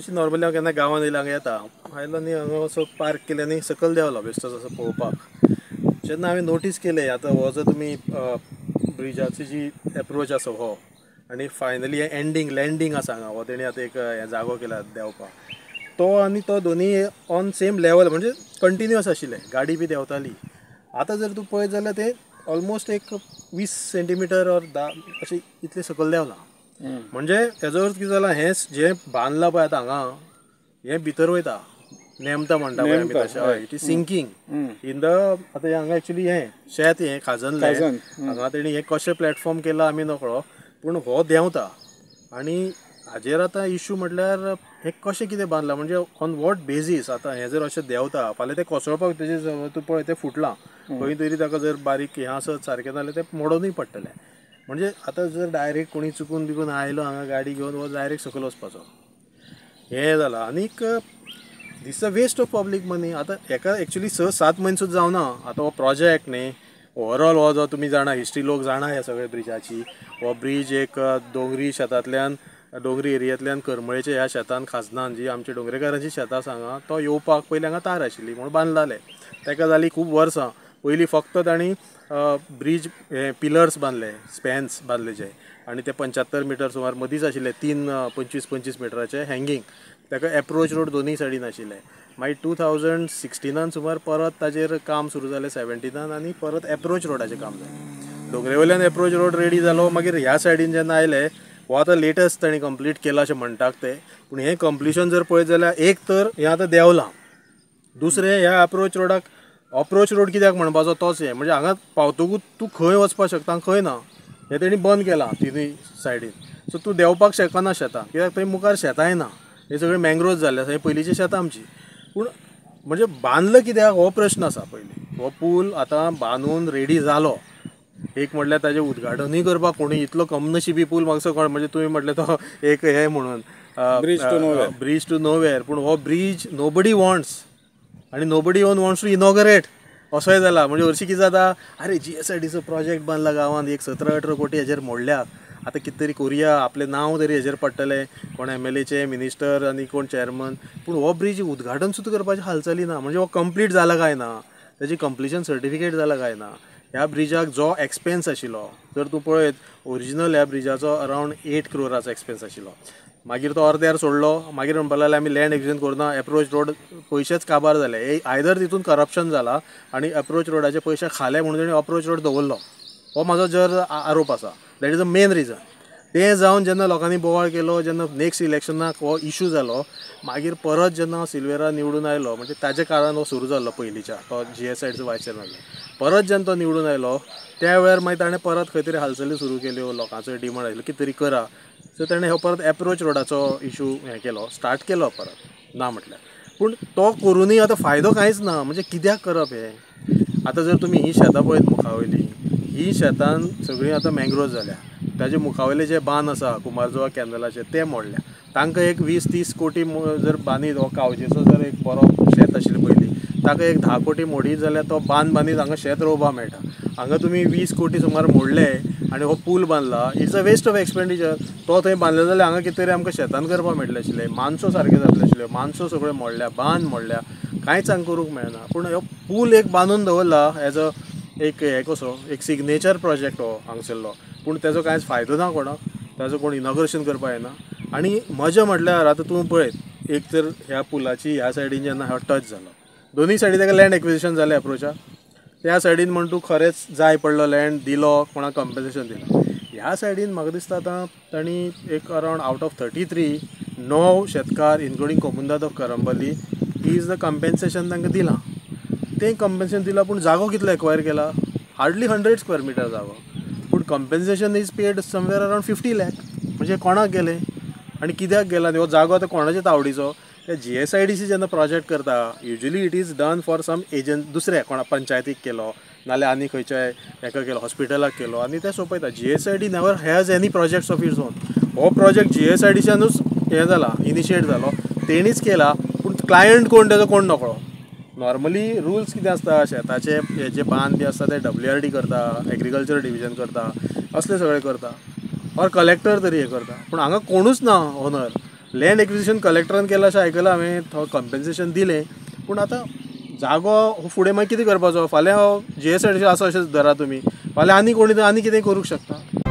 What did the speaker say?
अशी नॉर्मली हांव केन्ना गांवांत येयला हांगा येता आयलो न्ही हांगा असो पार्क केले आनी सकयल देंवलो बेश्टोच असो पळोवपाक. जेन्ना हांवें नोटीस केलें आतां हो जो तुमी ब्रिजाची जी एप्रोच आसा हो आनी फायनली हें एंडींग लँडींग आसा हांगा हो तेणी आतां एक हें जागो केला देंवपाक तो आनी तो दोनी ऑन सेम लेवल म्हणजे कंटिन्युअस आशिल्ले गाडी बी देंवताली. आतां जर तूं पळयत जाल्यार ते ऑलमोस्ट एक 20 सेंटीमिटर ऑर 10 अशें इतले सकयल देंवला. म्हणजे हेजो अर्थ कितें जाला हें जें बांदलां पळय आतां हांगा हें भितर वयता नेमता म्हणटा पळय आमी तशें हय it is syncing in the आतां हांगा एक्चुली हें शेत हें खाजनलें हांगा तेणी हें कशें प्लॅटफॉर्म केला आमी नकळो पूण हो देंवता आनी हाजेर आतां इशू म्हटल्यार हें कशें कितें बांदलां म्हणजे ऑन वॉट बेजीस आतां हें जर अशें देंवता फाल्यां तें कोसळपाक तेजें तूं पळय तें फुटलां खंय तरी ताका जर बारीक हें आसत सारकें जाल्यार तें मोडूनय पडटलें. म्हणजे आतां जर डायरेक्ट कोणी चुकून बिकून आयलो हांगा गाडी घेवन हो डायरेक्ट सकयल वचपाचो हें जालां. आनीक दीस अ वेस्ट ऑफ पब्लीक मनी. आतां हेका एक्चुली 6-7 म्हयने सुद्दां जावना आतां हो प्रोजेक्ट न्ही ओवरऑल हो जो तुमी जाणा हिस्ट्री लोक जाणा ह्या सगळ्या ब्रिजाची. हो ब्रीज एक दोंगरी शेतांतल्यान डोंगरी एरियांतल्यान करमळेच्या ह्या शेतान खाजनान जी आमच्या डोंगरेकारांची शेतां आसा हांगा तो येवपाक पयलीं हांगा तार आशिल्ली म्हणून बांदलाले. ताका जालीं खूब वर्सां पयलीं फक्त तांणी ब्रीज हे पिलर्स बांदले स्पॅन्स बांदले जे आनी ते 75 मिटर सुमार मदींच आशिल्ले 3 25-25 मिटराचे हँगींग ताका एप्रोच रोड दोनूय सायडीन आशिल्ले. मागीर 2016 सुमार परत ताजेर काम सुरू जालें 17 आनी परत एप्रोच रोडाचें काम जालें. डोंगरे वयल्यान एप्रोच रोड रेडी जालो मागीर ह्या सायडीन जेन्ना आयले हो आतां लेटस्ट तांणी कंप्लीट केला अशें म्हणटात ते पूण हें कंप्लिशन जर पळयत जाल्यार एक तर हें आतां देंवलां दुसरें ह्या एप्रोच रोडाक अप्रोच रोड कित्याक म्हणपाचो तोच हें म्हणजे हांगा पावतकूच तूं खंय वचपाक शकता खंय ना हें तेणी बंद केलां तिनूय सायडीन. सो तूं देंवपाक शकना शेतां कित्याक थंय मुखार शेतांय ना हे सगळें मँग्रोव्ज जाल्ले आसा. हे पयलींची शेतां आमची पूण म्हणजे बांदलं कित्याक हो प्रश्न आसा. पयलीं हो पूल आतां बांदून रेडी जालो एक म्हटल्यार ताजें उद्घाटनूय करपाक कोणी इतलो कमनशिबी पूल म्हाका कळ्ळें म्हणजे तुवें म्हटलें तो एक हें म्हणून ब्रीज टू नोवेर पूण हो ब्रीज नोबडी वॉन्ट्स आनी nobody even wants to inaugurate असोय जाला. म्हणजे हरशीं कितें जाता आरे GSIDCचो प्रोजेक्ट बांदला गांवांत एक 17-18 कोटी हेजेर मोडल्यात आतां कितें तरी करुया आपलें नांव तरी हेजेर पडटलें कोण MLAचे मिनिस्टर आनी कोण चॅरमन पूण हो ब्रीज उद्घाटन सुद्दां करपाची हालचाली ना. म्हणजे हो कंप्लीट जाला काय ना ताजी कंप्लिशन सर्टिफिकेट जाला काय ना. ह्या ब्रिजाक जो एक्सपेन्स आशिल्लो जर तूं पळयत ओरिजिनल ह्या ब्रिजाचो अरावंड 8 crores एक्सपेन्स आशिल्लो. मागीर तो अर्द्यार सोडलो मागीर म्हणपाक लागले आमी लँड एक्विजिशन करुना एप्रोच रोड पयशेच काबार जाले. आयदर तितून करप्शन जाला आनी एप्रोच रोडाचे पयशे खाले म्हणून तेणी अप्रोच रोड दवरलो हो म्हाजो जर आरोप आसा. That is the main reason. तें जावन जेन्ना लोकांनी बोवाळ केलो जेन्ना नेक्स्ट इलेक्शनाक हो इशू जालो मागीर परत जेन्ना सिल्वेरा निवडून आयलो म्हणजे ताजे काळान हो सुरू जाल्लो पयलींच्या तो GSIDCचो वायस चॅरमन परत जेन्ना तो निवडून आयलो त्या वेळार मागीर ताणें परत खंय तरी हालचाली सुरू केल्यो लोकांचो डिमांड आयलो कितें तरी करा. सो ताणें हो परत एप्रोच रोडाचो इशू हें केलो स्टार्ट केलो परत ना म्हटल्यार पूण तो करुनूय आतां फायदो कांयच ना. म्हणजे कित्याक करप हें. आतां जर तुमी ही शेतां पळयत मुखावयलीं ही शेतान सगळीं आतां मँग्रोव्ज जाल्या. ताजे मुखावयले जे बांद आसा कुमारजुवा कॅनलाचे ते मोडल्या. तांकां एक 20-30 कोटी जर बांदीत हो कावजेचो जर एक बरो शेत आशिल्लें पयलीं ताका एक 10 कोटी मोडीत जाल्यार तो बांदीत हांगा शेत रोवपाक मेळटा. हांगा तुमी 20 कोटी सुमार मोडले आनी हो पूल बांदला it's a waste of expenditure. तो थंय बांदलो जाल्यार हांगा कितें तरी आमकां शेतान करपाक मेळटलें आशिल्लें. माणसो सारके जातले आशिल्ल्यो माणसो सगळ्यो मोडल्या बांद मोडल्या कांयच हांगा करूंक मेळना. पूण हो पूल एक बांदून दवरला एज अ एक हें कसो एक सिग्नेचर प्रोजेक्ट हो हांगसरलो पूण तेजो कांयच फायदो ना कोणाक. ताजो कोण इनॉग्रेशन करपाक येना. आनी मजा म्हटल्यार आतां तूं पळयत एक तर ह्या पुलाची ह्या सायडीन जेन्ना हो टच जालो दोनूय सायडीन ताका लँड एक्विजिशन जालें एप्रोचाक त्या सायडीन म्हण तूं खरेंच जाय पडलो लँड दिलो कोणाक कम्पेन्सेशन दिलो. ह्या सायडीन म्हाका दिसता आतां तांणी एक अरावंड आउट ऑफ 33 9 शेतकार इन्क्लुडींग कोमुंदाद of Carambolim is the compensation तांकां दिलां. तें कम्पेन्सेशन दिलां पूण जागो कितलो एक्वायर केला हार्डली 100 स्क्वेअर मिटर जागो पूण compensation is paid somewhere around 50 lakh. म्हणजे कोणाक गेलें आनी कित्याक गेला हो जागो आतां कोणाच्या तावडीचो. त्या GSIDC जेन्ना प्रोजेक्ट करता usually it is done for some agent दुसऱ्या कोणा पंचायतीक केलो नाल्यार आनी खंयच्याय हेका केलो हॉस्पिटलाक केलो आनी ते सोंपयता. GSID never has any projects of its own. हो प्रोजेक्ट GSIDCच्यानूच हें जाला इनिशिएट जालो तेणीच केला पूण क्लायंट कोण तेजो कोण नकळो. नॉर्मली रुल्स कितें आसता शेताचे हेजे बांद बी आसता ते WRD करता एग्रीकल्चर डिविजन करता असले सगळे करता ऑर कलेक्टर तरी हें करता. पूण हांगा कोणूच ना ओनर लँड एक्विजिशन कलेक्टरान केलां अशें आयकलां हांवें, थोडं कम्पेन्सेशन दिलें. पूण आतां जागो फुडें मागीर कितें करपाचो? फाल्यां GSIDC आसा अशें धरा तुमी, फाल्यां आनी कोणी आनी कितें करूंक शकता.